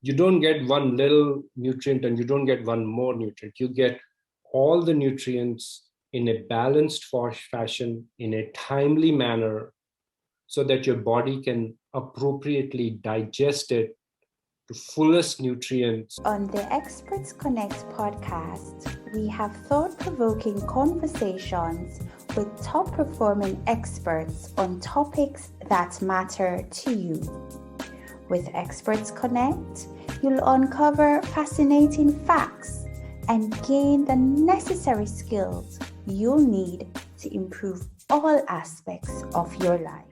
you don't get one little nutrient and you don't get one more nutrient. You get all the nutrients in a balanced fashion, in a timely manner, so that your body can appropriately digest it to fullest nutrients. On the Experts Connect podcast, we have thought-provoking conversations with top-performing experts on topics that matter to you. With Experts Connect, you'll uncover fascinating facts and gain the necessary skills you'll need to improve all aspects of your life.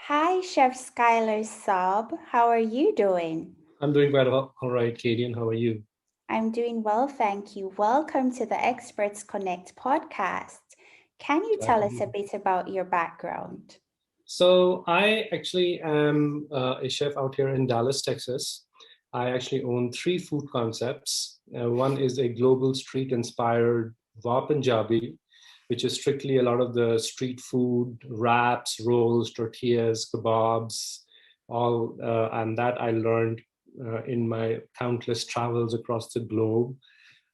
Hi, Chef Skylar Saub. How are you doing? I'm doing quite all right, Katie, and how are you? I'm doing well, thank you. Welcome to the Experts Connect podcast. Can you tell us a bit about your background? So I actually am a chef out here in Dallas, Texas. I actually own 3 food concepts. One is a global street-inspired Punjabi, which is strictly a lot of the street food, wraps, rolls, tortillas, kebabs, all, and that I learned in my countless travels across the globe.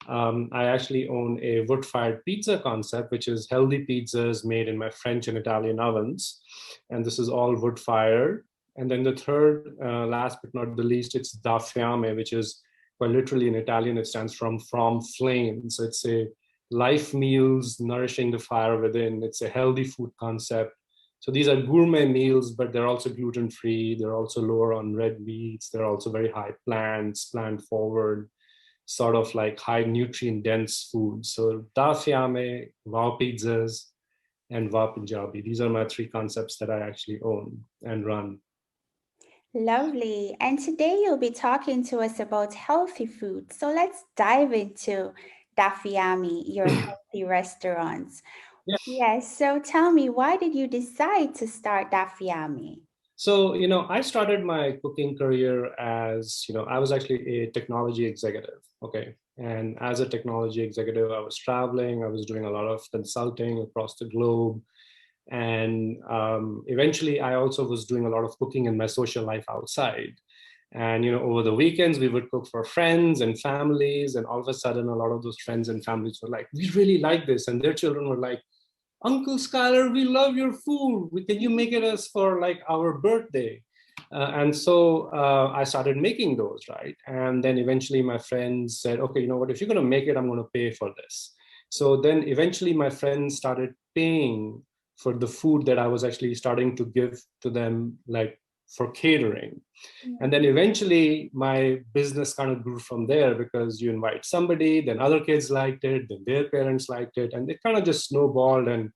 I actually own a wood-fired pizza concept, which is healthy pizzas made in my French and Italian ovens. And this is all wood-fired. And then the third, last but not the least, it's Daffy Ami, which is, well, literally in Italian, it stands from flame. So it's a life meals nourishing the fire within. It's a healthy food concept. So these are gourmet meals, but they're also gluten-free. They're also lower on red meats. They're also very high plant forward, sort of like high nutrient dense food. So Daffy Ami, Wow Pizzas, and Wow Punjabi. These are my 3 concepts that I actually own and run. Lovely. And today you'll be talking to us about healthy food. So let's dive into Daffy Ami, your healthy restaurants. Yes. So tell me, why did you decide to start Daffy Ami? So, I started my cooking career as, I was actually a technology executive. Okay. And as a technology executive, I was traveling, I was doing a lot of consulting across the globe. And eventually, I also was doing a lot of cooking in my social life outside. And, over the weekends, we would cook for friends and families. And all of a sudden, a lot of those friends and families were like, we really like this. And their children were like, Uncle Skylar, we love your food. Can you make it us for like our birthday? And so I started making those, right? And then eventually my friends said, okay, you know what, if you're going to make it, I'm going to pay for this. So then eventually my friends started paying for the food that I was actually starting to give to them, like for catering. And then eventually my business kind of grew from there, because you invite somebody, then other kids liked it, then their parents liked it, and it kind of just snowballed and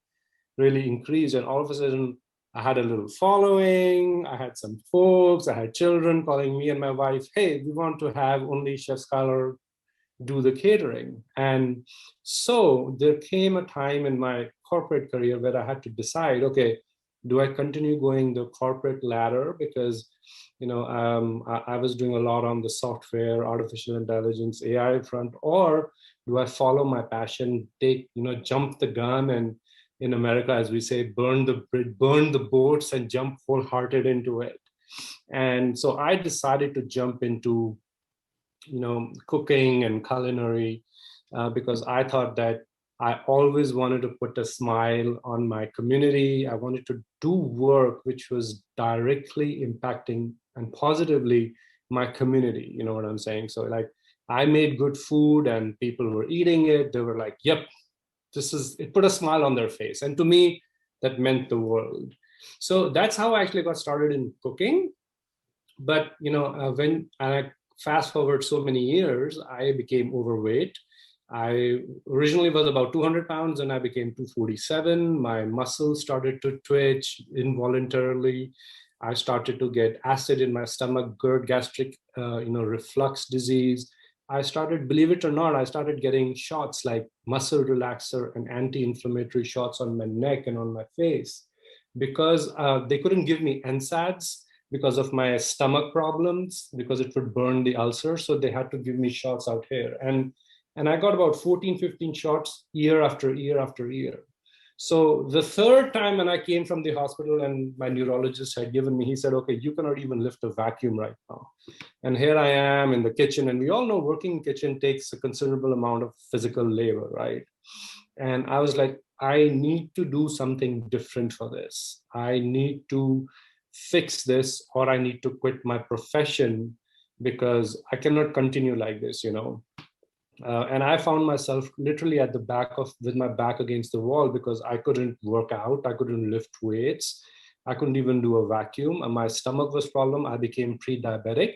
really increased. And all of a sudden I had a little following, I had some folks, I had children calling me and my wife, hey, we want to have only Chef Skylar do the catering. And so there came a time in my corporate career where I had to decide, okay, do I continue going the corporate ladder? Because, I was doing a lot on the software, artificial intelligence, AI front, or do I follow my passion, jump the gun, and in America, as we say, burn the boats and jump wholehearted into it. And so I decided to jump into, cooking and culinary, because I thought that I always wanted to put a smile on my community. I wanted to do work which was directly impacting and positively my community. You know what I'm saying? So like I made good food and people were eating it. They were like, yep, it put a smile on their face. And to me, that meant the world. So that's how I actually got started in cooking. But, when I fast forward so many years, I became overweight. I originally was about 200 pounds and I became 247. My muscles started to twitch involuntarily. I started to get acid in my stomach, GERD, gastric, reflux disease. I started, believe it or not, I started getting shots like muscle relaxer and anti-inflammatory shots on my neck and on my face, because they couldn't give me NSAIDs because of my stomach problems, because it would burn the ulcer. So they had to give me shots out here. And I got about 14, 15 shots year after year after year. So the third time when I came from the hospital and my neurologist had given me, he said, okay, you cannot even lift a vacuum right now. And here I am in the kitchen, and we all know working in kitchen takes a considerable amount of physical labor, right? And I was like, I need to do something different for this. I need to fix this, or I need to quit my profession because I cannot continue like this, you know. And I found myself literally at the back of with my back against the wall because I couldn't work out, I couldn't lift weights, I couldn't even do a vacuum, and my stomach was problem. I became pre-diabetic,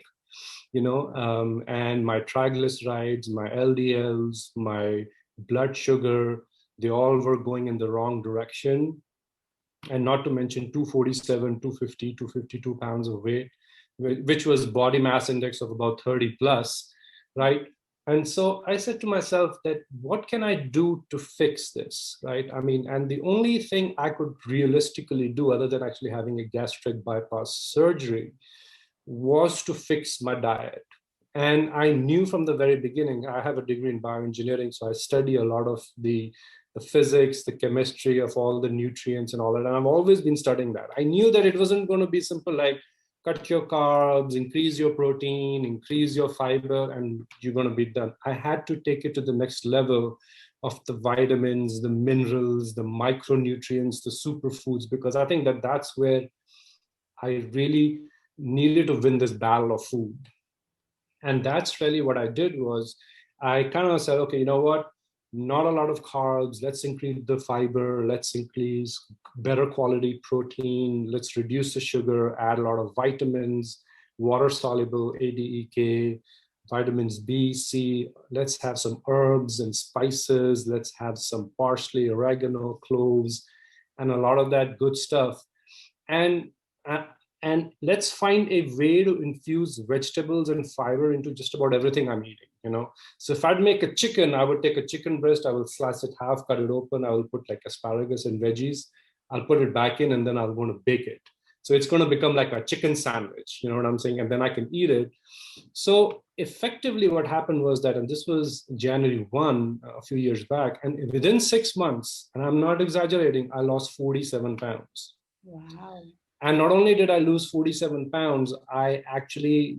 and my triglycerides, my LDLs, my blood sugar, they all were going in the wrong direction. And not to mention 247, 250, 252 pounds of weight, which was body mass index of about 30 plus, right? And so I said to myself that what can I do to fix this, right? I mean, and the only thing I could realistically do other than actually having a gastric bypass surgery was to fix my diet. And I knew from the very beginning, I have a degree in bioengineering, so I study a lot of the physics, the chemistry of all the nutrients and all that. And I've always been studying that. I knew that it wasn't going to be simple like cut your carbs, increase your protein, increase your fiber, and you're going to be done. I had to take it to the next level of the vitamins, the minerals, the micronutrients, the superfoods, because I think that that's where I really needed to win this battle of food. And that's really what I did was I kind of said, okay, you know what? Not a lot of carbs. Let's increase the fiber. Let's increase better quality protein. Let's reduce the sugar, add a lot of vitamins, water soluble, ADEK, vitamins B, C. Let's have some herbs and spices. Let's have some parsley, oregano, cloves, and a lot of that good stuff. And and let's find a way to infuse vegetables and fiber into just about everything I'm eating, you know. So if I'd make a chicken, I would take a chicken breast, I will slice it half, cut it open, I will put like asparagus and veggies, I'll put it back in, and then I'm going to bake it. So it's going to become like a chicken sandwich, you know what I'm saying? And then I can eat it. So effectively what happened was that, and this was January 1, a few years back, and within 6 months, and I'm not exaggerating, I lost 47 pounds. Wow. And not only did I lose 47 pounds, I actually,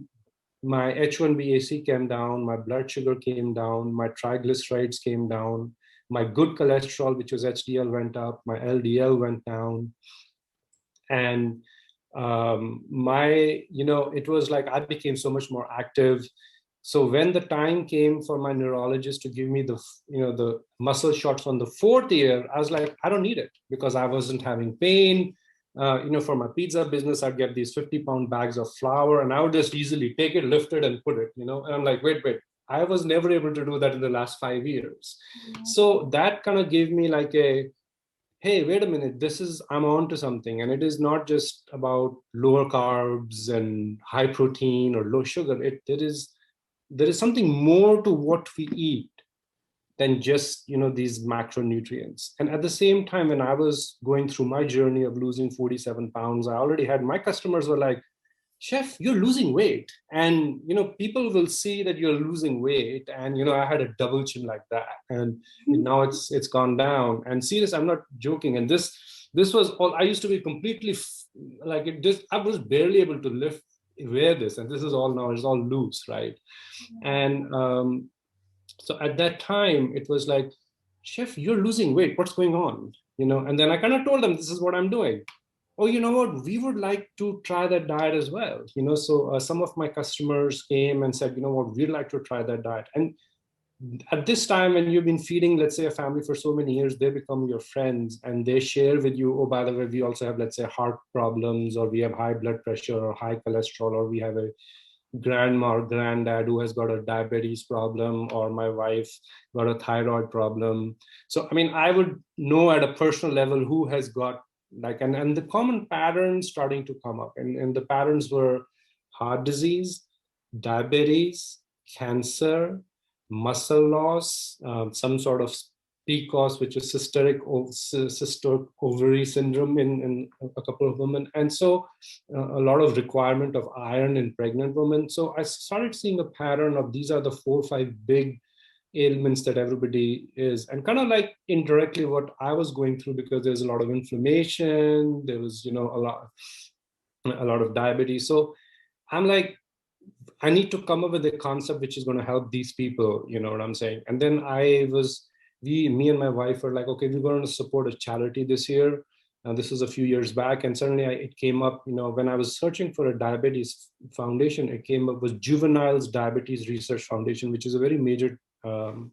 my H1B/AC came down, my blood sugar came down, my triglycerides came down, my good cholesterol, which was HDL, went up, my LDL went down. And it was like I became so much more active. So when the time came for my neurologist to give me the muscle shots on the 4th year, I was like, I don't need it because I wasn't having pain. For my pizza business, I'd get these 50-pound bags of flour and I would just easily take it, lift it, and put it, and I'm like, wait, I was never able to do that in the last 5 years. Mm-hmm. So that kind of gave me like hey, wait a minute, I'm on to something. And it is not just about lower carbs and high protein or low sugar. There is something more to what we eat than just these macronutrients. And at the same time, when I was going through my journey of losing 47 pounds, I already had my customers were like, Chef, you're losing weight, and people will see that you're losing weight. And I had a double chin like that, and now it's gone down. And serious, I'm not joking. And this was all. I used to be completely like it. Just I was barely able to wear this, and this is all now. It's all loose, right? And so at that time, it was like, Chef, you're losing weight. What's going on? And then I kind of told them, this is what I'm doing. Oh, you know what? We would like to try that diet as well. So some of my customers came and said, you know what? We'd like to try that diet. And at this time, when you've been feeding, let's say, a family for so many years, they become your friends and they share with you, oh, by the way, we also have, let's say, heart problems, or we have high blood pressure or high cholesterol, or we have a grandma or granddad who has got a diabetes problem, or my wife got a thyroid problem. So, I mean, I would know at a personal level who has got and the common patterns starting to come up. And the patterns were heart disease, diabetes, cancer, muscle loss, some sort of PCOS, which is cystic ovary syndrome in a couple of women. And so a lot of requirement of iron in pregnant women. So I started seeing a pattern of these are the 4 or 5 big ailments that everybody is, and kind of like indirectly what I was going through, because there's a lot of inflammation, there was, a lot of diabetes. So I'm like, I need to come up with a concept which is going to help these people, you know what I'm saying? And then me and my wife were like, okay, we're going to support a charity this year. This was a few years back. And suddenly it came up, when I was searching for a diabetes foundation, it came up with Juveniles Diabetes Research Foundation, which is a very major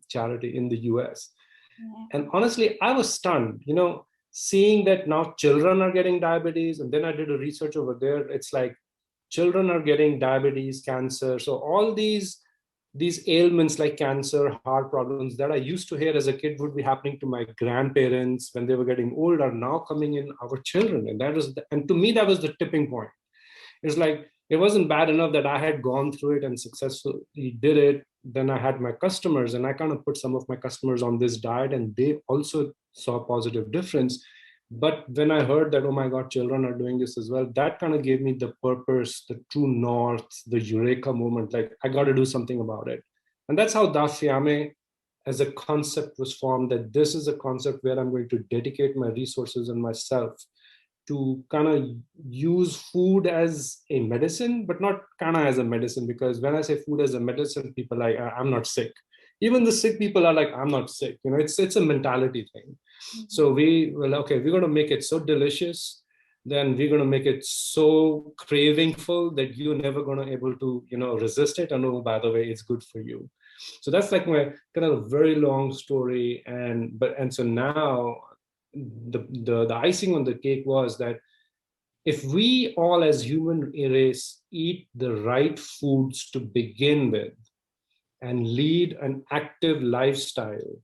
charity in the US. Yeah. And honestly, I was stunned, seeing that now children are getting diabetes. And then I did a research over there. It's like, children are getting diabetes, cancer. So all these ailments like cancer, heart problems that I used to hear as a kid would be happening to my grandparents when they were getting old are now coming in our children. And to me, that was the tipping point. It's like, it wasn't bad enough that I had gone through it and successfully did it. Then I had my customers, and I kind of put some of my customers on this diet, and they also saw a positive difference. But when I heard that, oh my God, children are doing this as well, that kind of gave me the purpose, the true north, the eureka moment, like I got to do something about it. And that's how Daffy Ami as a concept was formed, that this is a concept where I'm going to dedicate my resources and myself to kind of use food as a medicine, but not kind of as a medicine, because when I say food as a medicine, people are like, I'm not sick. Even the sick people are like, I'm not sick. It's a mentality thing. Mm-hmm. So we're going to make it so delicious. Then we're going to make it so cravingful that you're never going to able to, resist it. And oh, by the way, it's good for you. So that's like my kind of a very long story. And so now the icing on the cake was that if we all as human race eat the right foods to begin with, and lead an active lifestyle,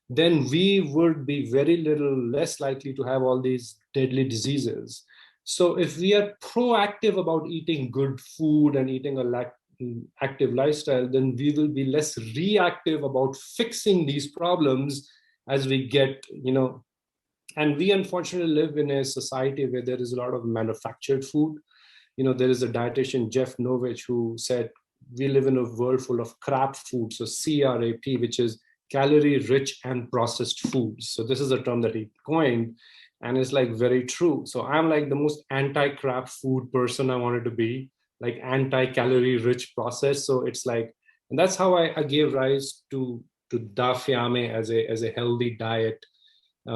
then we would be very little less likely to have all these deadly diseases. So if we are proactive about eating good food and eating active lifestyle, then we will be less reactive about fixing these problems as we get, and we unfortunately live in a society where there is a lot of manufactured food. There is a dietitian, Jeff Novich, who said, we live in a world full of crap food. So CRAP, which is calorie rich and processed foods. So this is a term that he coined, and it's like very true. So I'm like the most anti-crap food person I wanted to be, like anti-calorie rich processed. So it's like, and that's how I gave rise to Daffy Ami as a healthy diet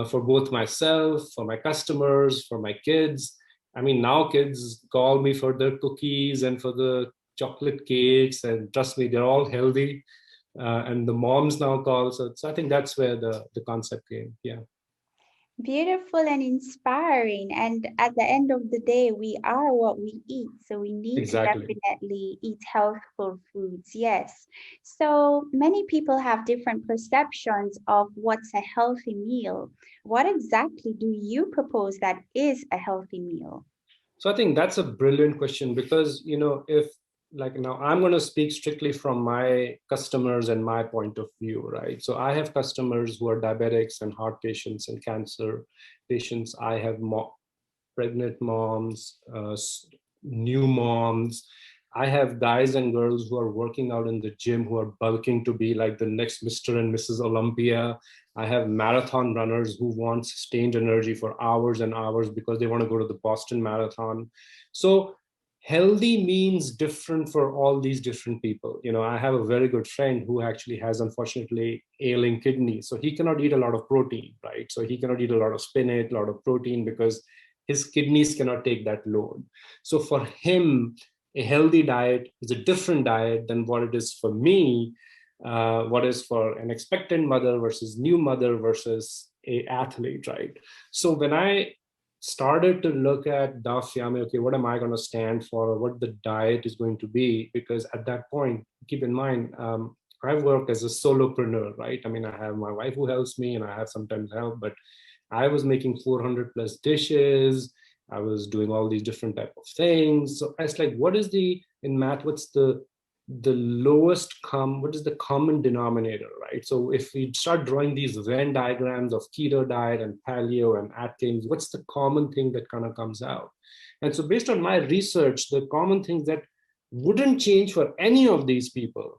for both myself, for my customers, for my kids. I mean, now kids call me for their cookies and for the chocolate cakes, and trust me, they're all healthy. And the moms now call. So I think that's where the concept came. Yeah. Beautiful and inspiring. And at the end of the day, we are what we eat. So we need to definitely eat healthful foods. Yes. So many people have different perceptions of what's a healthy meal. What exactly do you propose that is a healthy meal? So I think that's a brilliant question, because, if like now I'm going to speak strictly from my customers and my point of view, right? So I have customers who are diabetics and heart patients and cancer patients. I have pregnant moms, new moms. I have guys and girls who are working out in the gym, who are bulking to be like the next Mr. and Mrs. Olympia. I have marathon runners who want sustained energy for hours and hours because they want to go to the Boston Marathon. So healthy means different for all these different people. I have a very good friend who actually has, unfortunately, ailing kidneys. So he cannot eat a lot of protein, right? So he cannot eat a lot of spinach, a lot of protein, because his kidneys cannot take that load. So for him, a healthy diet is a different diet than what it is for me, what is for an expectant mother versus new mother versus a athlete, right? So when I started to look at Daffy Ami, okay, what am I going to stand for, or what the diet is going to be? Because at that point, keep in mind, I work as a solopreneur, right? I mean, I have my wife who helps me, and I have sometimes help, but I was making 400 plus dishes. I was doing all these different type of things. So it's like, what is in math, what's the what is the common denominator, right? So if we start drawing these Venn diagrams of keto diet and paleo and Atkins, what's the common thing that kind of comes out? And so based on my research, the common things that wouldn't change for any of these people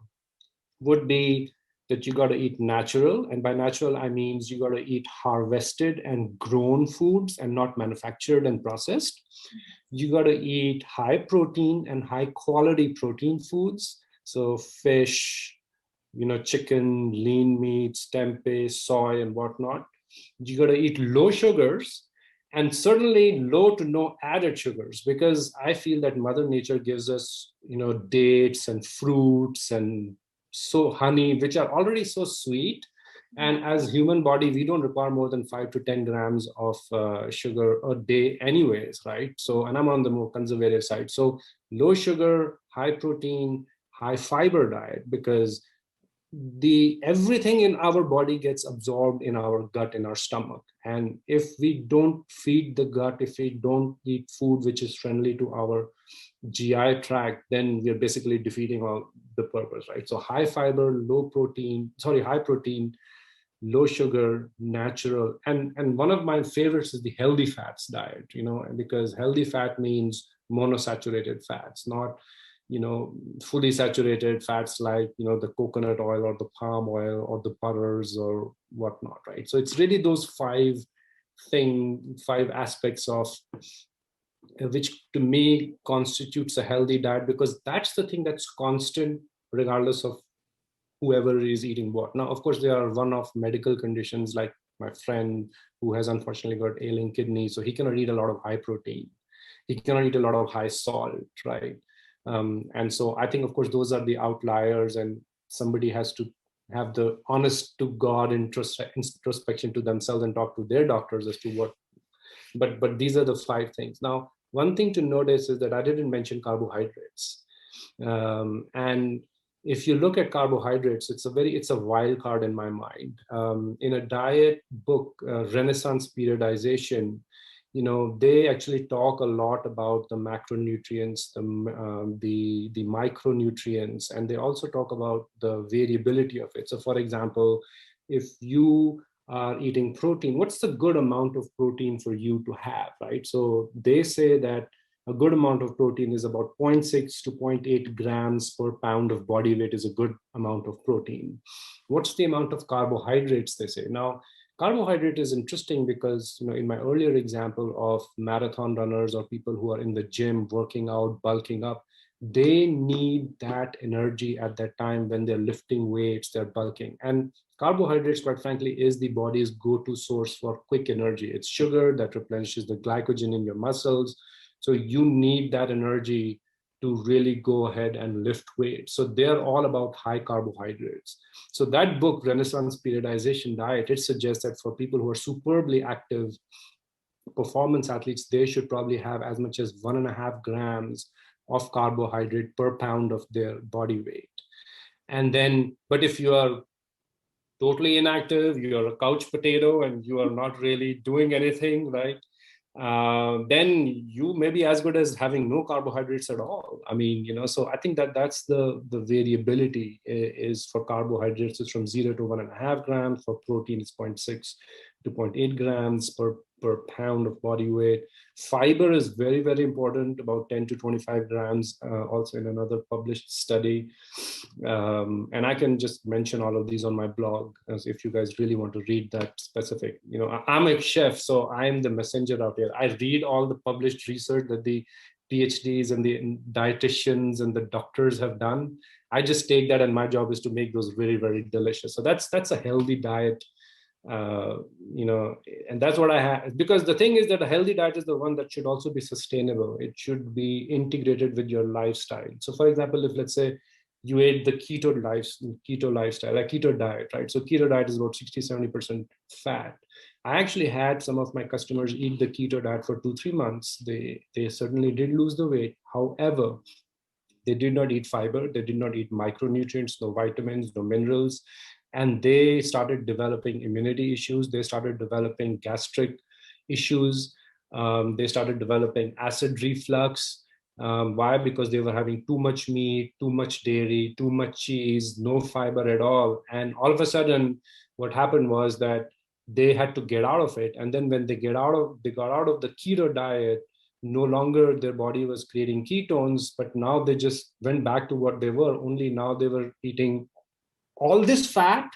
would be that you got to eat natural. And by natural, I mean you got to eat harvested and grown foods and not manufactured and processed. You got to eat high protein and high quality protein foods. So fish, chicken, lean meats, tempeh, soy, and whatnot. You got to eat low sugars and certainly low to no added sugars, because I feel that Mother Nature gives us, dates and fruits and so honey, which are already so sweet. And as human body, we don't require more than 5 to 10 grams of sugar a day anyways, right? So, and I'm on the more conservative side. So low sugar, high protein, high fiber diet, because everything in our body gets absorbed in our gut, in our stomach. And if we don't feed the gut, if we don't eat food which is friendly to our GI tract, then we're basically defeating all the purpose, right? So high protein, low sugar, natural. And one of my favorites is the healthy fats diet, because healthy fat means monosaturated fats, not fully saturated fats like the coconut oil or the palm oil or the butters or whatnot, right? So it's really those five aspects of which to me constitutes a healthy diet, because that's the thing that's constant regardless of whoever is eating what. Now, of course, there are one-off medical conditions, like my friend who has unfortunately got ailing kidney, so he cannot eat a lot of high protein, he cannot eat a lot of high salt, right? And so I think, of course, those are the outliers, and somebody has to have the honest to God introspection to themselves and talk to their doctors as to what. But these are the five things. Now, one thing to notice is that I didn't mention carbohydrates, and if you look at carbohydrates, it's a wild card in my mind. In a diet book, Renaissance Periodization, they actually talk a lot about the macronutrients, the micronutrients, and they also talk about the variability of it. So, for example, if you are eating protein, what's the good amount of protein for you to have, right? So they say that a good amount of protein is about 0.6 to 0.8 grams per pound of body weight is a good amount of protein. What's the amount of carbohydrates, they say? Now, carbohydrate is interesting because, in my earlier example of marathon runners or people who are in the gym, working out, bulking up, they need that energy at that time when they're lifting weights, they're bulking. And carbohydrates, quite frankly, is the body's go-to source for quick energy. It's sugar that replenishes the glycogen in your muscles. So you need that energy to really go ahead and lift weights. So they're all about high carbohydrates. So that book, Renaissance Periodization Diet, it suggests that for people who are superbly active performance athletes, they should probably have as much as 1.5 grams of carbohydrate per pound of their body weight. And then, but if you are totally inactive, you're a couch potato and you are not really doing anything, right? Then you may be as good as having no carbohydrates at all. I mean, so I think that's the variability is for carbohydrates is from 0 to 1.5 grams. For protein, it's 0.6 to 0.8 grams per pound of body weight. Fiber is very, very important, about 10 to 25 grams, also in another published study. And I can just mention all of these on my blog, as if you guys really want to read that specific. I'm a chef, so I'm the messenger out here. I read all the published research that the PhDs and the dietitians and the doctors have done. I just take that, and my job is to make those very, very delicious. So that's a healthy diet. And that's what I have, because the thing is that a healthy diet is the one that should also be sustainable. It should be integrated with your lifestyle. So for example, if let's say you ate the keto lifestyle, like keto diet, right? So keto diet is about 60-70% fat. I actually had some of my customers eat the keto diet for 2-3 months. They certainly did lose the weight. However, they did not eat fiber. They did not eat micronutrients, no vitamins, no minerals. And they started developing immunity issues. They started developing gastric issues. They started developing acid reflux. Why? Because they were having too much meat, too much dairy, too much cheese, no fiber at all. And all of a sudden, what happened was that they had to get out of it. And then when they got out of the keto diet, no longer their body was creating ketones, but now they just went back to what they were. Only now they were eating all this fat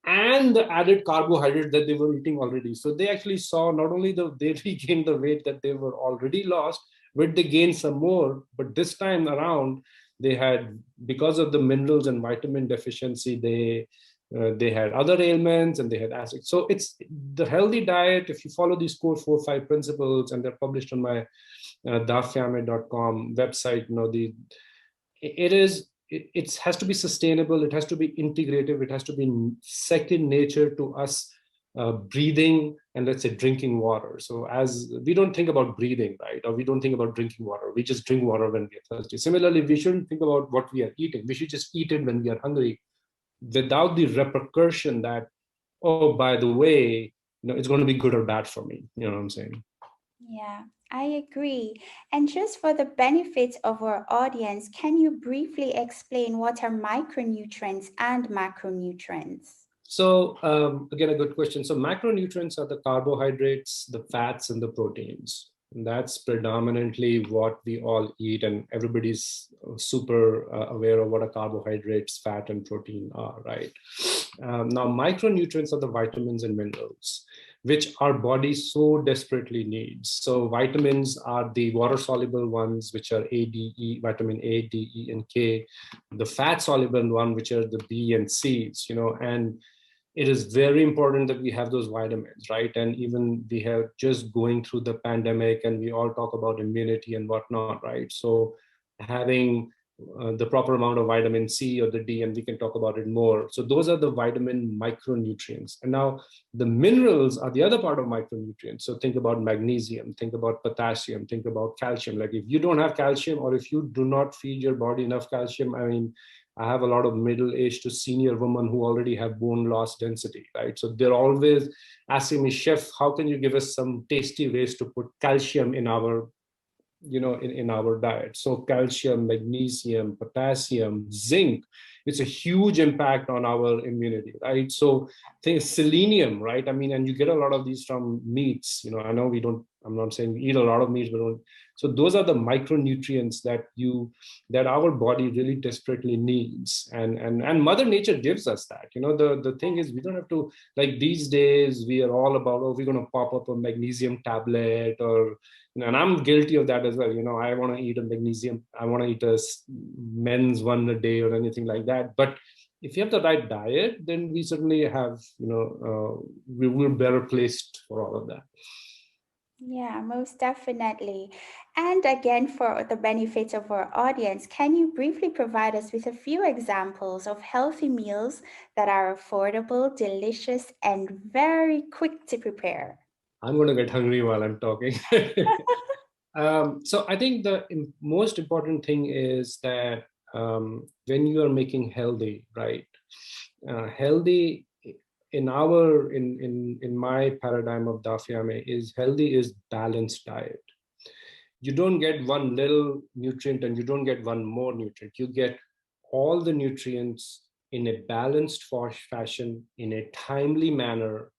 and the added carbohydrate that they were eating already. So they actually saw not only they regained the weight that they were already lost, but they gained some more. But this time around, they had, because of the minerals and vitamin deficiency, they had other ailments and they had acid. So it's the healthy diet. If you follow these core 4 or 5 principles, and they're published on my dafiame.com website, it has to be sustainable, it has to be integrative, it has to be second nature to us, breathing and, let's say, drinking water. So as we don't think about breathing, right, or we don't think about drinking water, we just drink water when we are thirsty. Similarly, we shouldn't think about what we are eating, we should just eat it when we are hungry, without the repercussion that, oh, by the way, it's going to be good or bad for me. You know what I'm saying? Yeah, I agree. And just for the benefit of our audience, can you briefly explain what are micronutrients and macronutrients? So again, a good question. So macronutrients are the carbohydrates, the fats, and the proteins. And that's predominantly what we all eat, and everybody's super aware of what a carbohydrates, fat, and protein are, right? Now, micronutrients are the vitamins and minerals, which our body so desperately needs. So vitamins are the water-soluble ones, which are A, D, E, vitamin A, D, E, and K. The fat-soluble one, which are the B and C's, and it is very important that we have those vitamins, right? And even we have just going through the pandemic, and we all talk about immunity and whatnot, right? So having the proper amount of vitamin C or the D, and we can talk about it more. So those are the vitamin micronutrients. And now the minerals are the other part of micronutrients. So think about magnesium, think about potassium, think about calcium. Like if you don't have calcium, or if you do not feed your body enough calcium, I mean, I have a lot of middle-aged to senior women who already have bone loss density, right? So they're always asking me, Chef, how can you give us some tasty ways to put calcium in our, in our diet? So calcium, magnesium, potassium, zinc, it's a huge impact on our immunity, right? So think selenium, right? I mean, and you get a lot of these from meats. I know I'm not saying we eat a lot of meat, but don't. So those are the micronutrients that our body really desperately needs, and Mother Nature gives us that. The thing is, we don't have to, like, these days we are all about, oh, we're going to pop up a magnesium tablet, or and I'm guilty of that as well. I want to eat a magnesium, I want to eat a men's one a day or anything like that. But if you have the right diet, then we certainly have, we're better placed for all of that. Yeah, most definitely. And again, for the benefit of our audience, can you briefly provide us with a few examples of healthy meals that are affordable, delicious, and very quick to prepare? I'm going to get hungry while I'm talking. So I think the most important thing is that when you are making healthy, right? Healthy in my paradigm of Daffy Ami is healthy is balanced diet. You don't get one little nutrient and you don't get one more nutrient. You get all the nutrients in a balanced fashion, in a timely manner,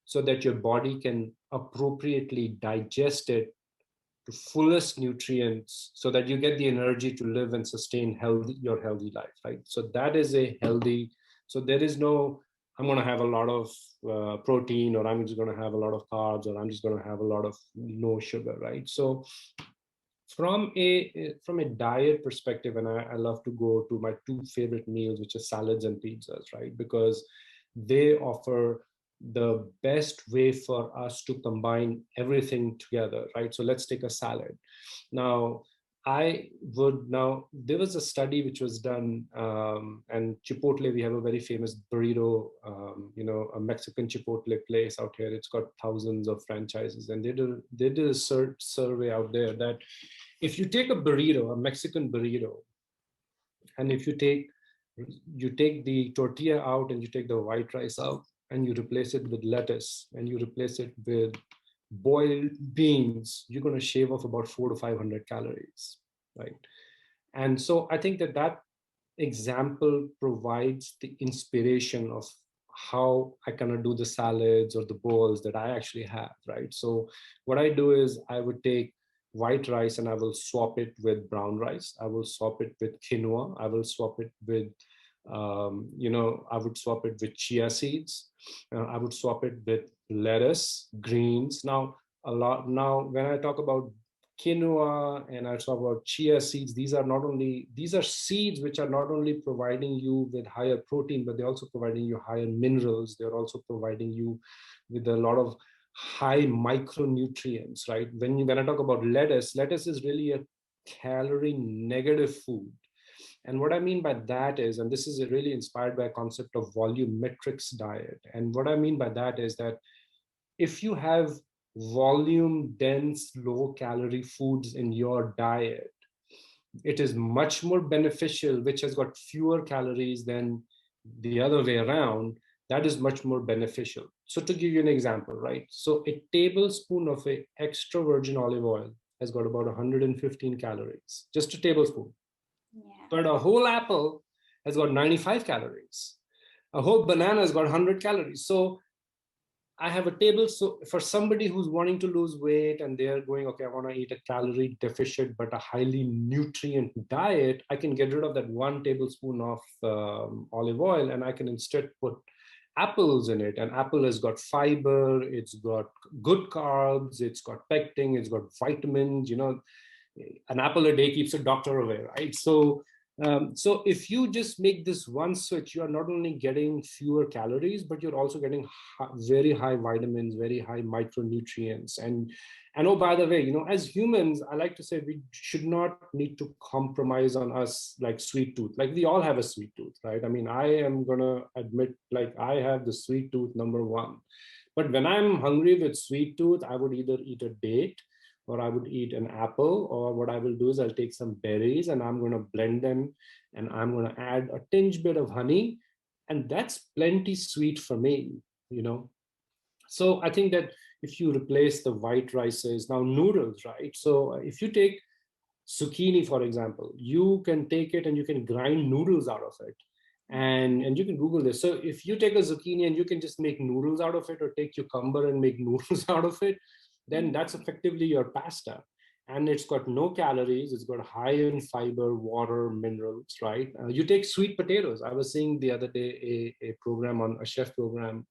so that your body can appropriately digest it to fullest nutrients, so that you get the energy to live and sustain your healthy life, right? So that is a healthy. So there is no, I'm going to have a lot of protein, or I'm just going to have a lot of carbs, or I'm just going to have a lot of no sugar, right? So from a diet perspective, and I love to go to my two favorite meals, which are salads and pizzas, right? Because they offer the best way for us to combine everything together, right? So let's take a salad. Now, there was a study which was done, and Chipotle, we have a very famous burrito, a Mexican Chipotle place out here. It's got thousands of franchises, and they did a survey out there that if you take a burrito, a Mexican burrito, and if you take the tortilla out and you take the white rice out and you replace it with lettuce and you replace it with boiled beans, you're going to shave off about 400 to 500 calories, right? And so I think that example provides the inspiration of how I kind do the salads or the bowls that I actually have, right? So what I do is I would take white rice and I will swap it with brown rice. I will swap it with quinoa. I will swap it with I would swap it with chia seeds. I would swap it with lettuce, greens. Now when I talk about quinoa and I talk about chia seeds, these are seeds which are not only providing you with higher protein, but they're also providing you higher minerals. They're also providing you with a lot of high micronutrients, right? When I talk about lettuce is really a calorie negative food. And what I mean by that is, and this is really inspired by a concept of volumetrics diet. And what I mean by that is that if you have volume dense, low calorie foods in your diet, it is much more beneficial, which has got fewer calories than the other way around. That is much more beneficial. So to give you an example, right? So a tablespoon of a extra virgin olive oil has got about 115 calories, just a tablespoon. Yeah. But a whole apple has got 95 calories. A whole banana has got 100 calories. So I have a table. So for somebody who's wanting to lose weight and they're going, okay, I want to eat a calorie deficit, but a highly nutrient diet, I can get rid of that 1 tablespoon of olive oil and I can instead put apples in it. And apple has got fiber, it's got good carbs, it's got pectin, it's got vitamins, an apple a day keeps a doctor away, right? So if you just make this one switch, you are not only getting fewer calories, but you're also getting very high vitamins, very high micronutrients. And oh, by the way, as humans, I like to say we should not need to compromise on us like sweet tooth. Like we all have a sweet tooth, right? I mean, I am gonna admit, like I have the sweet tooth number one. But when I'm hungry with sweet tooth, I would either eat a date or I would eat an apple, or what I will do is I'll take some berries and I'm going to blend them and I'm going to add a tinge bit of honey. And that's plenty sweet for me. So I think that if you replace the white rices, now noodles, right? So if you take zucchini, for example, you can take it and you can grind noodles out of it. And you can Google this. So if you take a zucchini and you can just make noodles out of it, or take cucumber and make noodles out of it, then that's effectively your pasta. And it's got no calories, it's got high in fiber, water, minerals, right? You take sweet potatoes. I was seeing the other day a program on a chef program,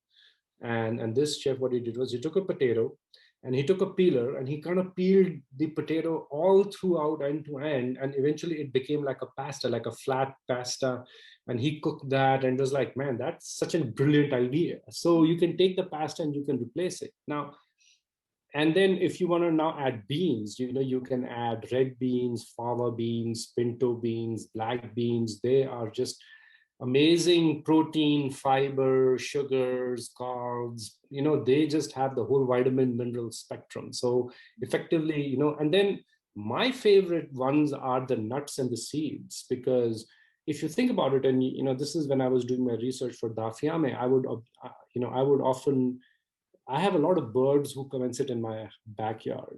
and this chef, what he did was he took a potato and he took a peeler and he kind of peeled the potato all throughout end to end, and eventually it became like a pasta, like a flat pasta. And he cooked that and was like, man, that's such a brilliant idea. So you can take the pasta and you can replace it now. And then if you want to now add beans, you can add red beans, fava beans, pinto beans, black beans. They are just amazing protein, fiber, sugars, carbs. They just have the whole vitamin mineral spectrum. So effectively, and then my favorite ones are the nuts and the seeds, because if you think about it, and this is when I was doing my research for Daffy Ami, I would often, I have a lot of birds who come and sit in my backyard.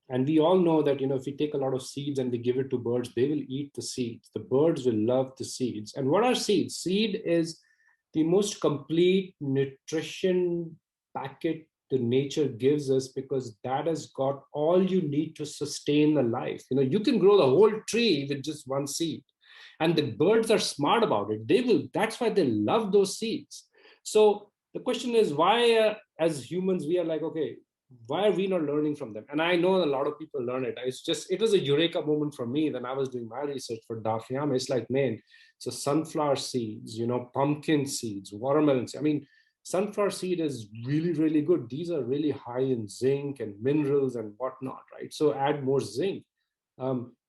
And we all know that, if we take a lot of seeds and we give it to birds, they will eat the seeds. The birds will love the seeds. And what are seeds? Seed is the most complete nutrition packet the nature gives us, because that has got all you need to sustain a life. You can grow the whole tree with just one seed. And the birds are smart about it. That's why they love those seeds. So the question is, why as humans we are like, okay, why are we not learning from them? And I know a lot of people learn it. It was a eureka moment for me when I was doing my research for Daffy Ami. It's like, man, so sunflower seeds, pumpkin seeds, watermelon seeds. I mean, sunflower seed is really, really good. These are really high in zinc and minerals and whatnot, right? So add more zinc.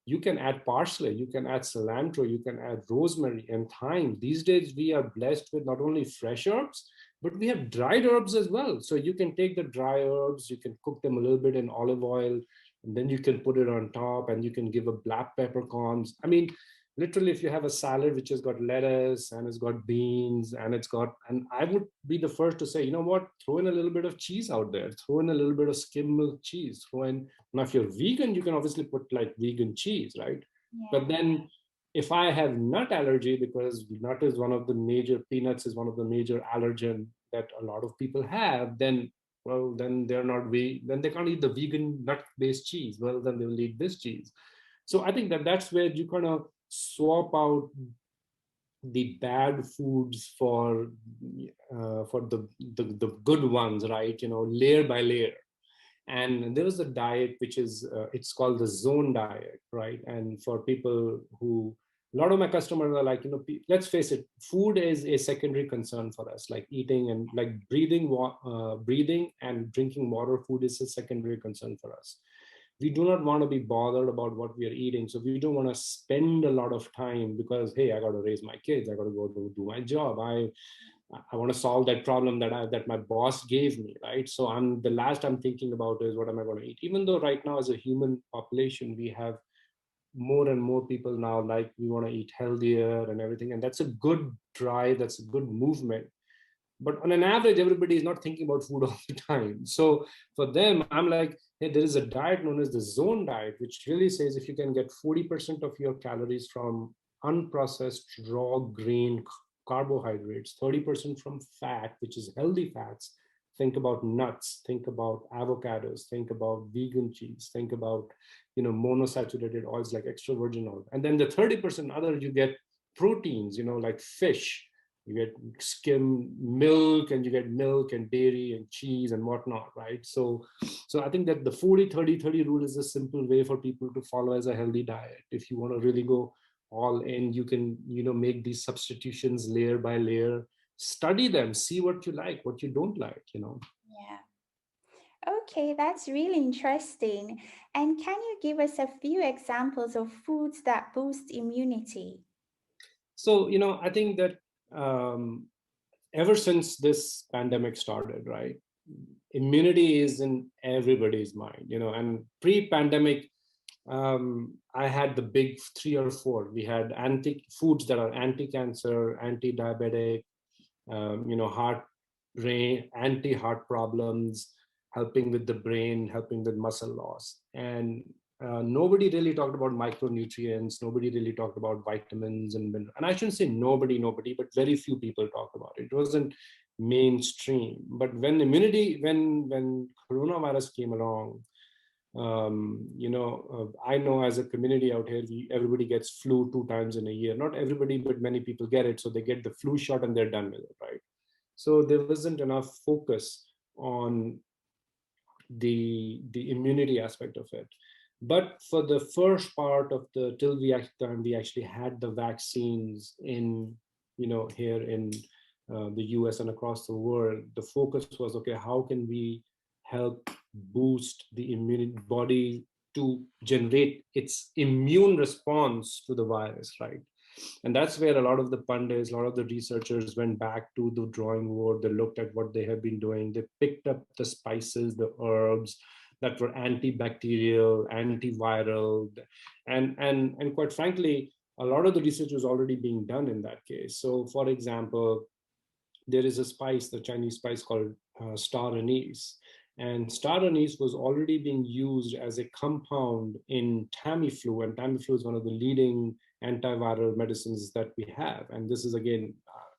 You can add parsley, you can add cilantro, you can add rosemary and thyme. These days, we are blessed with not only fresh herbs, but we have dried herbs as well. So you can take the dry herbs, you can cook them a little bit in olive oil, and then you can put it on top, and you can give a black peppercorns. I mean, literally, if you have a salad which has got lettuce and it's got beans and and I would be the first to say, you know what, throw in a little bit of cheese out there, throw in a little bit of skim milk cheese, throw in, now if you're vegan, you can obviously put like vegan cheese, right? Yeah. But then if I have nut allergy, because nut is peanuts is one of the major allergen that a lot of people have, then, well, then then they can't eat the vegan nut-based cheese. Well, then they will eat this cheese. So I think that's where you kind of swap out the bad foods for the good ones, right? Layer by layer. And there was a diet which is it's called the zone diet, right? And for people who, a lot of my customers are like, let's face it, food is a secondary concern for us, like eating and like breathing and drinking water. Food is a secondary concern for us. We do not want to be bothered about what we are eating, so we don't want to spend a lot of time, because hey, I got to raise my kids, I got to go to do my job, I want to solve that problem that my boss gave me, right? So the last I'm thinking about is what am I going to eat? Even though right now as a human population, we have more and more people now, like, we want to eat healthier and everything. And that's a good drive. That's a good movement. But on an average, everybody is not thinking about food all the time. So for them, I'm like, hey, there is a diet known as the zone diet, which really says if you can get 40% of your calories from unprocessed raw grain carbohydrates, 30% from fat, which is healthy fats. Think about nuts, think about avocados, think about vegan cheese, think about, monosaturated oils like extra virgin oil. And then the 30% other, you get proteins, like fish, you get skim milk, and you get milk and dairy and cheese and whatnot, right? So I think that the 40-30-30 rule is a simple way for people to follow as a healthy diet. If you want to really go all in, you can, make these substitutions layer by layer, study them, see what you like, what you don't like. Yeah. Okay, that's really interesting. And can you give us a few examples of foods that boost immunity? So, I think that ever since this pandemic started, right, immunity is in everybody's mind, and pre-pandemic, I had the big 3 or 4. We had foods that are anti-cancer, anti-diabetic, heart, brain, anti-heart problems, helping with the brain, helping with muscle loss. And nobody really talked about micronutrients. Nobody really talked about vitamins and minerals. And I shouldn't say nobody, but very few people talked about it. It wasn't mainstream. But when coronavirus came along, I know as a community out here, everybody gets flu 2 times in a year. Not everybody, but many people get it. So they get the flu shot and they're done with it, right? So there wasn't enough focus on the immunity aspect of it. But for the first part of the till we actually had the vaccines in, here in the US and across the world, the focus was, okay, how can we help boost the immune body to generate its immune response to the virus, right? And that's where a lot of the pundits, a lot of the researchers went back to the drawing board. They looked at what they have been doing. They picked up the spices, the herbs that were antibacterial, antiviral, and quite frankly, a lot of the research was already being done in that case. So, for example, there is a spice, the Chinese spice called star anise. And star anise was already being used as a compound in Tamiflu, and Tamiflu is one of the leading antiviral medicines that we have. And this is, again,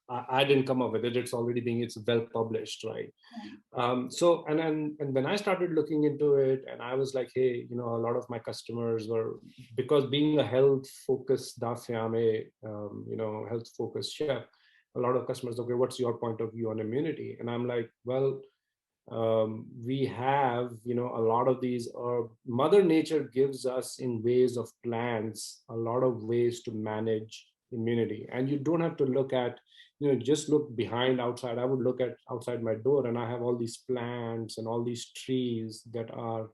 I didn't come up with it. It's well published, right? So, and when I started looking into it, and I was like, hey, a lot of my customers were, because being a health-focused Daffy Ami, health-focused chef, a lot of customers, okay, what's your point of view on immunity? And I'm like, well, we have, a lot of these, Mother Nature gives us in ways of plants, a lot of ways to manage immunity. And you don't have to look at, just look outside. I would look at outside my door, and I have all these plants and all these trees that are,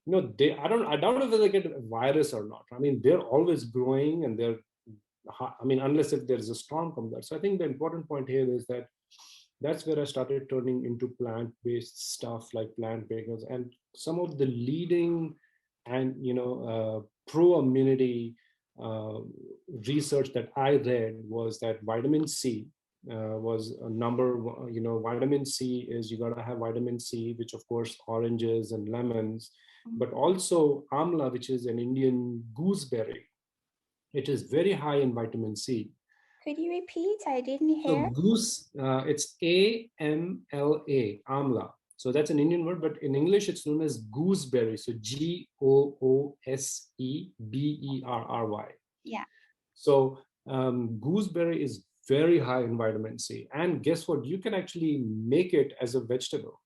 I doubt if they get a virus or not. I mean, they're always growing, and unless if there's a storm come there. So I think the important point here is that that's where I started turning into plant-based stuff like plant bagels, and some of the leading and pro-immunity research that I read was that vitamin C was a number one. Vitamin C is, you got to have vitamin C, which of course oranges and lemons, but also amla, which is an Indian gooseberry. It is very high in vitamin C. Could you repeat? I didn't hear. So it's AMLA, amla. So that's an Indian word, but in English it's known as gooseberry. So GOOSEBERRY. Yeah. So gooseberry is very high in vitamin C. And guess what? You can actually make it as a vegetable.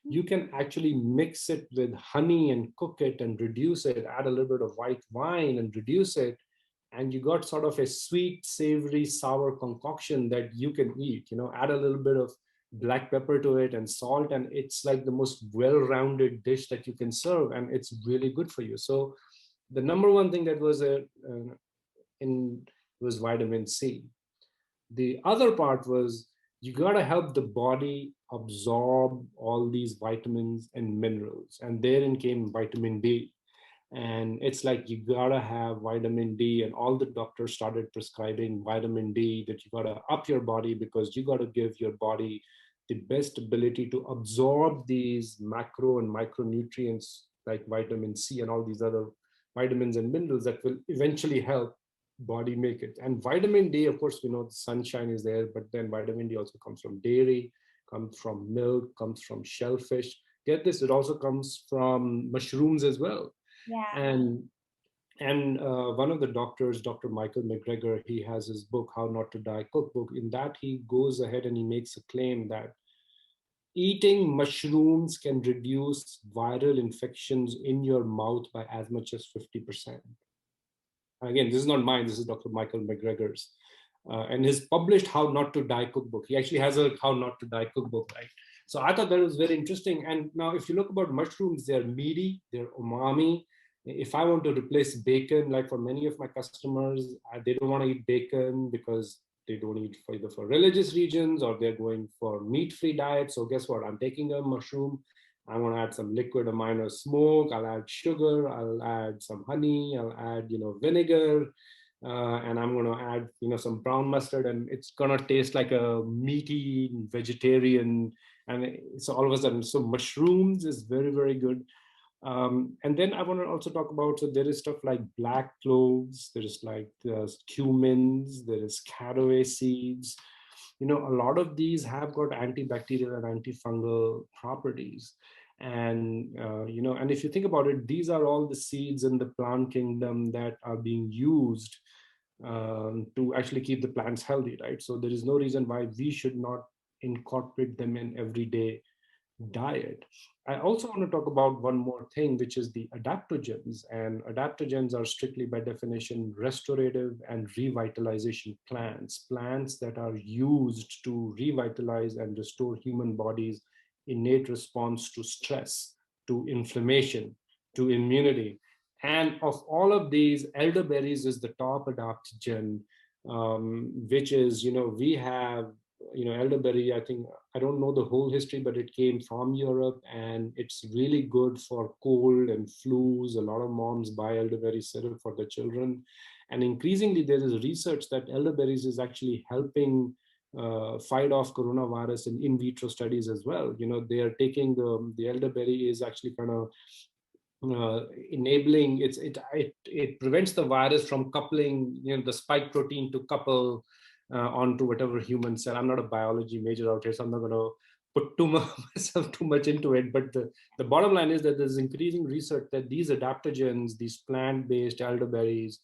You can actually mix it with honey and cook it and reduce it, add a little bit of white wine and reduce it. And you got sort of a sweet, savory, sour concoction that you can eat, add a little bit of black pepper to it and salt. And it's like the most well-rounded dish that you can serve. And it's really good for you. So the number one thing that was in was vitamin C. The other part was you got to help the body absorb all these vitamins and minerals. And therein came vitamin D. And it's like you got to have vitamin D. And all the doctors started prescribing vitamin D, that you got to up your body because you got to give your body the best ability to absorb these macro and micronutrients like vitamin C and all these other vitamins and minerals that will eventually help body make it. And vitamin D, of course, we know the sunshine is there, but then vitamin D also comes from dairy, comes from milk, comes from shellfish. Get this, it also comes from mushrooms as well. Yeah. And one of the doctors, Dr. Michael McGregor, he has his book, How Not to Die Cookbook. In that, he goes ahead and he makes a claim that eating mushrooms can reduce viral infections in your mouth by as much as 50%. Again, this is not mine, this is Dr. Michael McGregor's. And his published How Not to Die cookbook. He actually has a How Not to Die cookbook, right? So I thought that was very interesting. And now if you look about mushrooms, they're meaty, they're umami. If I want to replace bacon, like for many of my customers, they don't want to eat bacon because they don't eat either for religious reasons or they're going for meat-free diet. So guess what? I'm taking a mushroom. I want to add some liquid amino smoke. I'll add sugar. I'll add some honey. I'll add, vinegar. And I'm going to add, some brown mustard, and it's going to taste like a meaty vegetarian. And so all of a sudden, so mushrooms is very, very good. And then I want to also talk about, so there is stuff like black cloves, there is like cumins, there is caraway seeds. A lot of these have got antibacterial and antifungal properties. And, and if you think about it, these are all the seeds in the plant kingdom that are being used to actually keep the plants healthy, right? So there is no reason why we should not incorporate them in everyday diet. I also want to talk about one more thing, which is the adaptogens. And adaptogens are strictly by definition restorative and revitalization plants that are used to revitalize and restore human body's innate response to stress, to inflammation, to immunity. And of all of these, elderberries is the top adaptogen, which is, we have elderberry, I think, I don't know the whole history, but it came from Europe and it's really good for cold and flus. A lot of moms buy elderberry syrup for the children. And increasingly, there is research that elderberries is actually helping fight off coronavirus in vitro studies as well. They are taking the elderberry is actually kind of enabling it prevents the virus from coupling the spike protein to couple onto whatever human cell. I'm not a biology major out here, so I'm not going to put myself too much into it. But the bottom line is that there's increasing research that these adaptogens, these plant-based elderberries,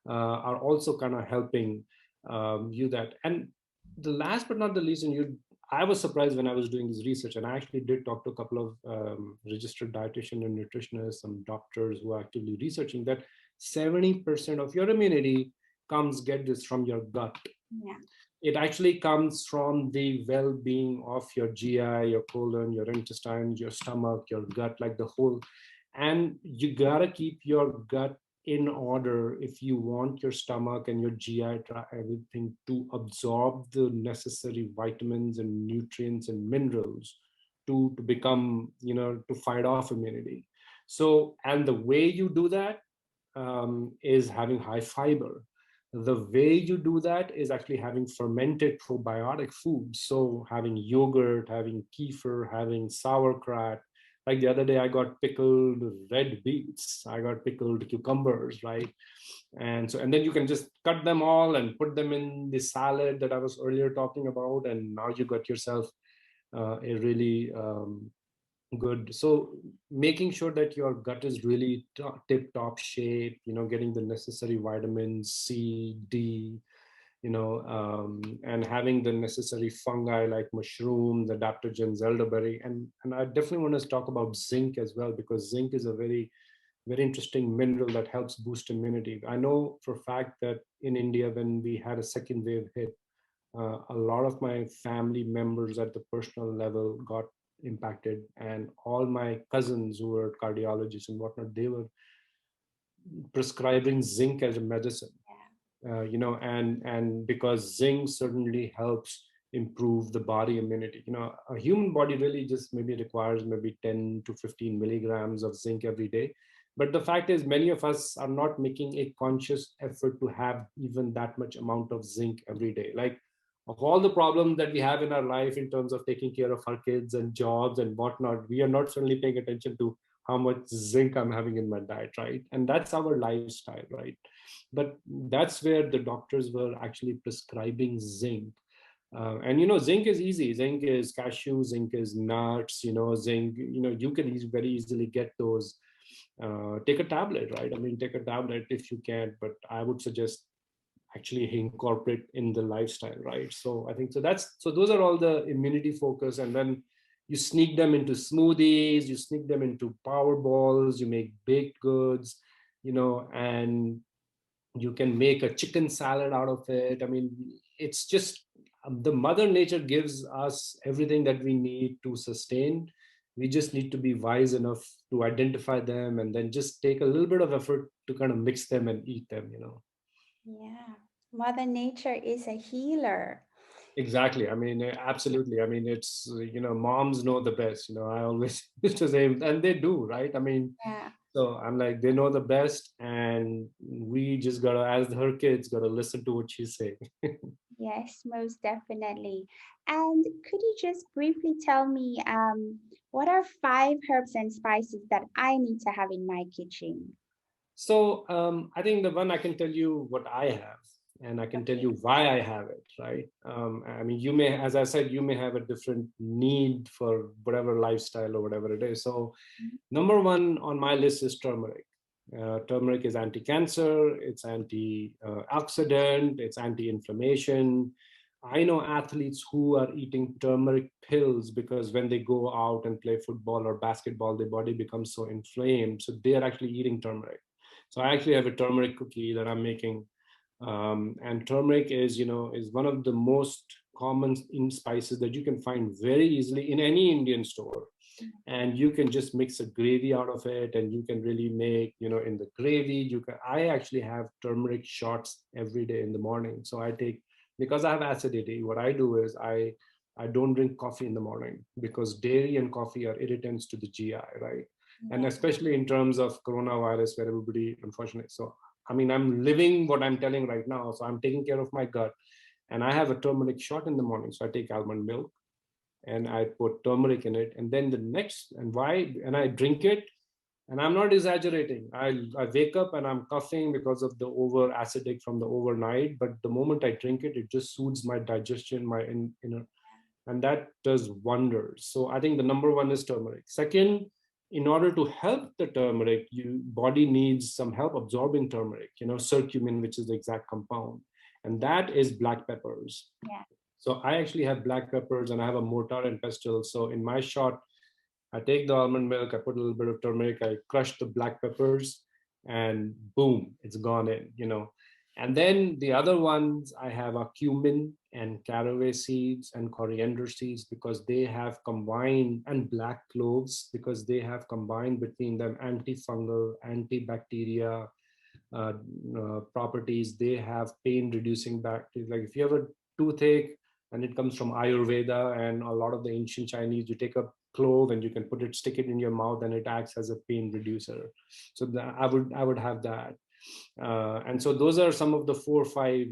are also kind of helping you that. And the last but not the least, and I was surprised when I was doing this research, and I actually did talk to a couple of registered dietitian and nutritionists, some doctors who are actively researching that 70% of your immunity get this from your gut. Yeah. It actually comes from the well-being of your GI, your colon, your intestine, your stomach, your gut, like the whole. And you gotta keep your gut in order if you want your stomach and your GI, everything to absorb the necessary vitamins and nutrients and minerals to become, to fight off immunity. So, and the way you do that is having high fiber. The way you do that is actually having fermented probiotic foods. So having yogurt, having kefir, having sauerkraut. Like the other day, I got pickled red beets. I got pickled cucumbers, right? And then you can just cut them all and put them in the salad that I was earlier talking about. And now you got yourself a really good. So making sure that your gut is really tip top shape, getting the necessary vitamins C, D, and having the necessary fungi like mushrooms, adaptogens, elderberry. And I definitely want to talk about zinc as well, because zinc is a very, very interesting mineral that helps boost immunity. I know for a fact that in India, when we had a second wave hit, a lot of my family members at the personal level got impacted, and all my cousins who were cardiologists and whatnot, they were prescribing zinc as a medicine. And because zinc certainly helps improve the body immunity. A human body really just maybe requires maybe 10 to 15 milligrams of zinc every day. But the fact is, many of us are not making a conscious effort to have even that much amount of zinc every day. Like, of all the problems that we have in our life in terms of taking care of our kids and jobs and whatnot, we are not certainly paying attention to how much zinc I'm having in my diet, right? And that's our lifestyle, right? But that's where the doctors were actually prescribing zinc. And zinc is easy. Zinc is cashew, zinc is nuts, zinc, you can very easily get those. Take a tablet, right? I mean, take a tablet if you can, but I would suggest actually incorporate in the lifestyle, right? So I think so those are all the immunity focus. And then you sneak them into smoothies, you sneak them into power balls, you make baked goods, and you can make a chicken salad out of it. I mean, it's just the mother nature gives us everything that we need to sustain. We just need to be wise enough to identify them and then just take a little bit of effort to kind of mix them and eat them. Yeah. Mother Nature is a healer. Exactly. I mean, absolutely. I mean, it's, moms know the best. I always used to say, and they do, right? I mean, Yeah. so I'm like, they know the best, and we just gotta, as her kids, gotta listen to what she's saying. Yes, most definitely. And could you just briefly tell me what are 5 herbs and spices that I need to have in my kitchen? So I think the one I can tell you what I have, and I can tell Okay. you why I have it, right? I mean, you may, as I said, you may have a different need for whatever lifestyle or whatever it is. So Mhm. number one on my list is turmeric. Turmeric is anti-cancer, it's anti-oxidant, it's anti-inflammation. I know athletes who are eating turmeric pills because when they go out and play football or basketball, their body becomes so inflamed. So they are actually eating turmeric. So I actually have a turmeric cookie that I'm making. And turmeric is one of the most common in spices that you can find very easily in any Indian store. And you can just mix a gravy out of it, and you can really make, in the gravy, I actually have turmeric shots every day in the morning. So I take, because I have acidity, what I do is I don't drink coffee in the morning, because dairy and coffee are irritants to the GI, right? And Yeah. especially in terms of coronavirus, where everybody, unfortunately, so I mean, I'm living what I'm telling right now. So I'm taking care of my gut, and I have a turmeric shot in the morning. So I take almond milk and I put turmeric in it. And then the next, and why, and I drink it. And I'm not exaggerating. I wake up and I'm coughing because of the over acidic from the overnight. But the moment I drink it, it just soothes my digestion, my inner, and that does wonders. So I think the number one is turmeric. Second, in order to help the turmeric, you body needs some help absorbing turmeric, curcumin, which is the exact compound, and that is black peppers. Yeah. So I actually have black peppers and I have a mortar and pestle. So in my shot, I take the almond milk, I put a little bit of turmeric, I crush the black peppers, and boom, it's gone in. And then the other ones I have are cumin and caraway seeds and coriander seeds, because they have combined, and black cloves, because they have combined between them antifungal, antibacteria properties. They have pain reducing bacteria. Like if you have a toothache, and it comes from Ayurveda and a lot of the ancient Chinese, you take a clove and you can stick it in your mouth, and it acts as a pain reducer. So I would have that. And so those are some of the 4 or 5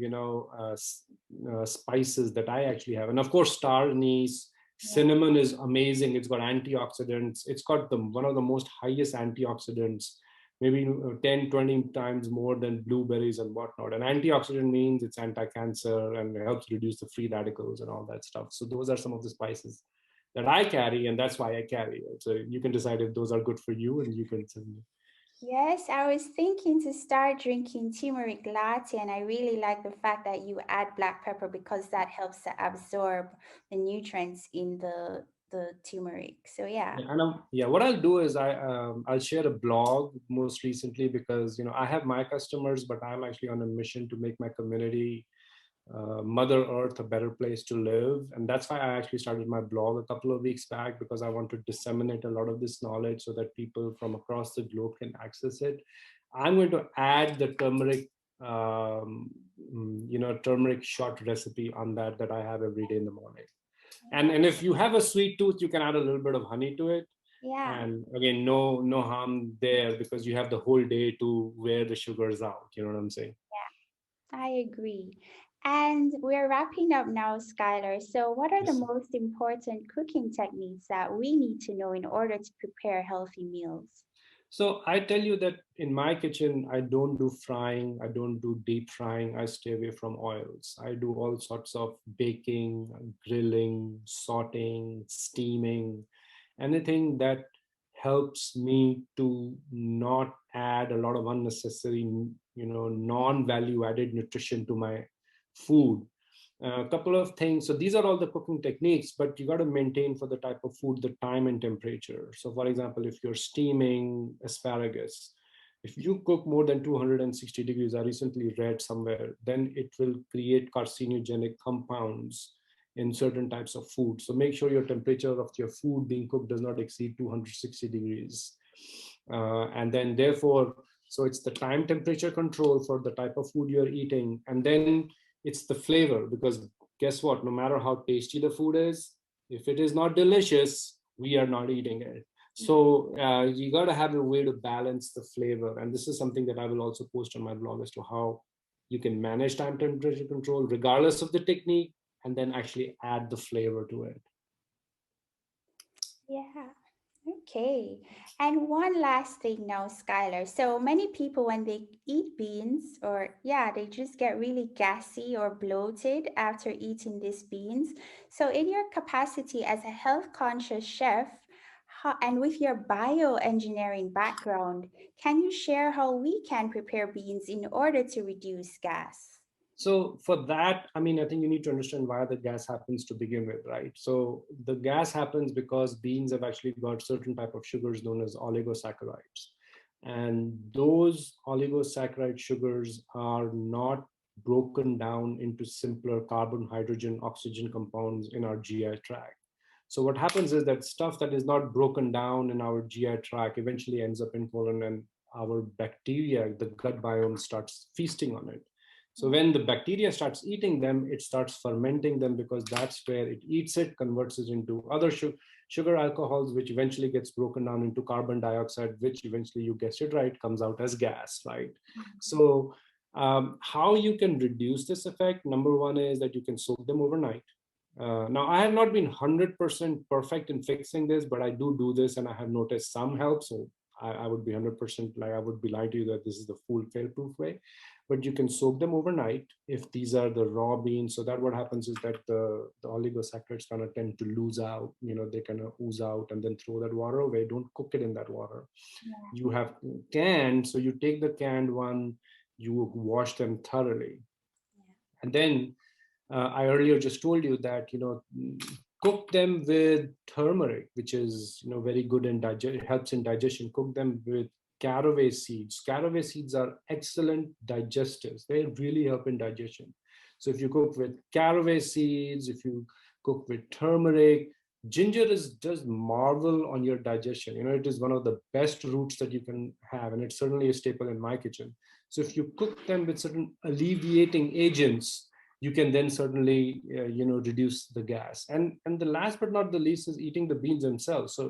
spices that I actually have. And of course, star anise, Yeah. cinnamon is amazing. It's got antioxidants. It's got one of the most highest antioxidants, maybe 10, 20 times more than blueberries and whatnot. And antioxidant means it's anti-cancer and helps reduce the free radicals and all that stuff. So those are some of the spices that I carry, and that's why I carry it. So you can decide if those are good for you, and you can send me. Yes, I was thinking to start drinking turmeric latte, and I really like the fact that you add black pepper because that helps to absorb the nutrients in the turmeric. So yeah. Yeah, and yeah, what I'll do is I'll share a blog most recently because I have my customers, but I'm actually on a mission to make my community, Mother Earth, a better place to live, and that's why I actually started my blog a couple of weeks back, because I want to disseminate a lot of this knowledge so that people from across the globe can access it. I'm going to add the turmeric, turmeric shot recipe on that I have every day in the morning. And if you have a sweet tooth, you can add a little bit of honey to it. Yeah. And again, no harm there, because you have the whole day to wear the sugars out. You know what I'm saying? I agree. And we're wrapping up now, Skylar. So, what are the Yes. most important cooking techniques that we need to know in order to prepare healthy meals? So I tell you that in my kitchen, I don't do frying. I don't do deep frying. I stay away from oils. I do all sorts of baking, grilling, sauteing, steaming, anything that helps me to not add a lot of unnecessary, non-value added nutrition to my food. A couple of things. So these are all the cooking techniques, but you got to maintain for the type of food the time and temperature. So, for example, if you're steaming asparagus, if you cook more than 260 degrees, I recently read somewhere, then it will create carcinogenic compounds in certain types of food. So make sure your temperature of your food being cooked does not exceed 260 degrees. And then therefore, so it's the time temperature control for the type of food you're eating. And then it's the flavor, because guess what? No matter how tasty the food is, if it is not delicious, we are not eating it. So you got to have a way to balance the flavor. And this is something that I will also post on my blog as to how you can manage time temperature control regardless of the technique, and then actually add the flavor to it. Yeah. Okay. And one last thing now, Skylar. So many people, when they eat beans, or yeah, they just get really gassy or bloated after eating these beans. So, in your capacity as a health conscious chef, and with your bioengineering background, can you share how we can prepare beans in order to reduce gas? So for that, I mean, I think you need to understand why the gas happens to begin with, right? So the gas happens because beans have actually got certain type of sugars known as oligosaccharides. And those oligosaccharide sugars are not broken down into simpler carbon, hydrogen, oxygen compounds in our GI tract. So what happens is that stuff that is not broken down in our GI tract eventually ends up in colon, and our bacteria, the gut biome, starts feasting on it. So when the bacteria starts eating them, it starts fermenting them, because that's where it eats it, converts it into other sugar alcohols, which eventually gets broken down into carbon dioxide, which eventually, you guessed it right, comes out as gas, right? So how you can reduce this effect? Number one is that you can soak them overnight. Now, I have not been 100% perfect in fixing this, but I do this, and I have noticed some help. So I would be 100% like, I would be lying to you that this is the full fail-proof way. But you can soak them overnight if these are the raw beans. So that what happens is that the oligosaccharides kind of tend to lose out. They kind of ooze out and then throw that water away. Don't cook it in that water. Yeah. You have canned, so you take the canned one, you wash them thoroughly, and then I earlier just told you that cook them with turmeric, which is very good in digest. It helps in digestion. Cook them with caraway seeds. Caraway seeds are excellent digestives. They really help in digestion. So if you cook with caraway seeds, if you cook with turmeric, ginger is just marvel on your digestion. It is one of the best roots that you can have, and it's certainly a staple in my kitchen. So if you cook them with certain alleviating agents, you can then certainly reduce the gas. And the last but not the least is eating the beans themselves. So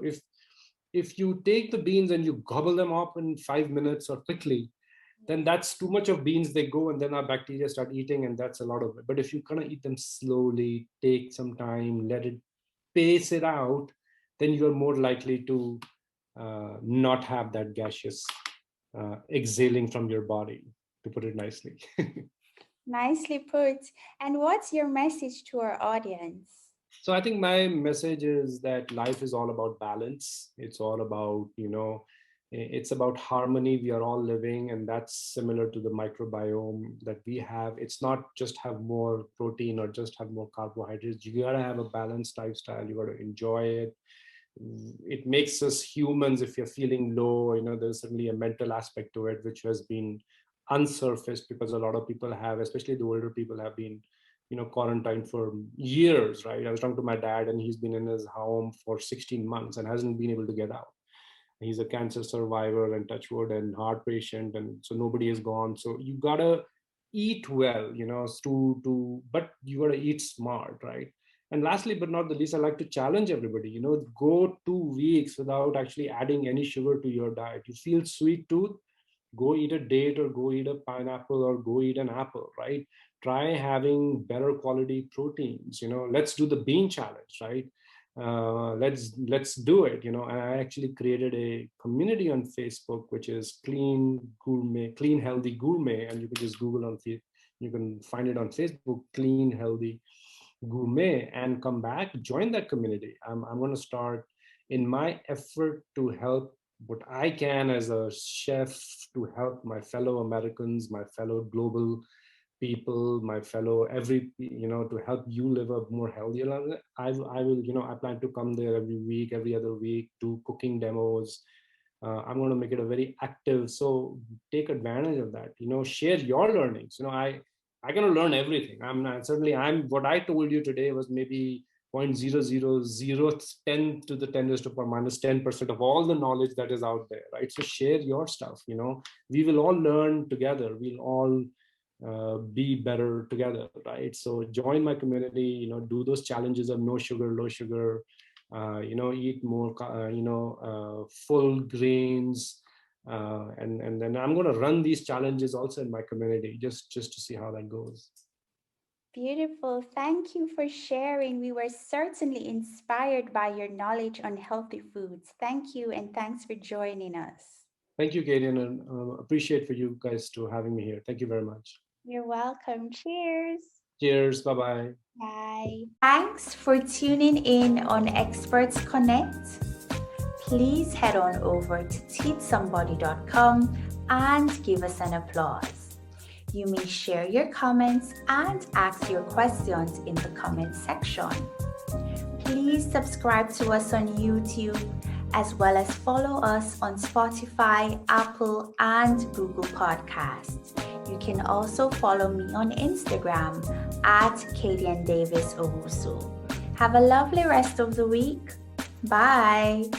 if you take the beans and you gobble them up in 5 minutes or quickly, then that's too much of beans. They go, and then our bacteria start eating, and that's a lot of it. But if you kind of eat them slowly, take some time, let it pace it out, then you're more likely to not have that gaseous exhaling from your body, to put it nicely. Nicely put. And what's your message to our audience? So I think my message is that life is all about balance. It's all about, It's about harmony. We are all living, and that's similar to the microbiome that we have. It's not just have more protein or just have more carbohydrates. You gotta have a balanced lifestyle. You gotta enjoy it. It makes us humans. If you're feeling low, there's certainly a mental aspect to it, which has been unsurfaced because a lot of people have, especially the older people, have been quarantined for years, right? I was talking to my dad, and he's been in his home for 16 months and hasn't been able to get out. He's a cancer survivor and touch wood and heart patient, and so nobody is gone. So you gotta eat well, but you gotta eat smart, right? And lastly, but not the least, I like to challenge everybody, go 2 weeks without actually adding any sugar to your diet. You feel sweet tooth, go eat a date or go eat a pineapple or go eat an apple, right? Try having better quality proteins. Let's do the bean challenge, right? Let's do it. And I actually created a community on Facebook, which is Clean Healthy Gourmet, and you can just Google you can find it on Facebook, Clean Healthy Gourmet, and come back, join that community. I'm going to start in my effort to help what I can as a chef to help my fellow Americans, my fellow global people, my fellow to help you live a more healthier life. I will, I plan to come there every week, every other week, do cooking demos. I'm going to make it a very active, so take advantage of that. Share your learnings. I gonna learn everything. What I told you today was maybe 0.0010 to the 10 raised to power minus 10% of all the knowledge that is out there, right? So share your stuff. We will all learn together. We'll all be better together, right? So join my community. Do those challenges of no sugar, low sugar. Eat more. Full grains. And then I'm going to run these challenges also in my community just to see how that goes. Beautiful. Thank you for sharing. We were certainly inspired by your knowledge on healthy foods. Thank you, and thanks for joining us. Thank you, Katie, and appreciate for you guys to having me here. Thank you very much. You're welcome. Cheers. Cheers. Bye-bye. Bye. Thanks for tuning in on Experts Connect. Please head on over to TeachSomebody.com and give us an applause. You may share your comments and ask your questions in the comment section. Please subscribe to us on YouTube, as well as follow us on Spotify, Apple, and Google Podcasts. You can also follow me on Instagram at Davis-Owusu. Have a lovely rest of the week. Bye.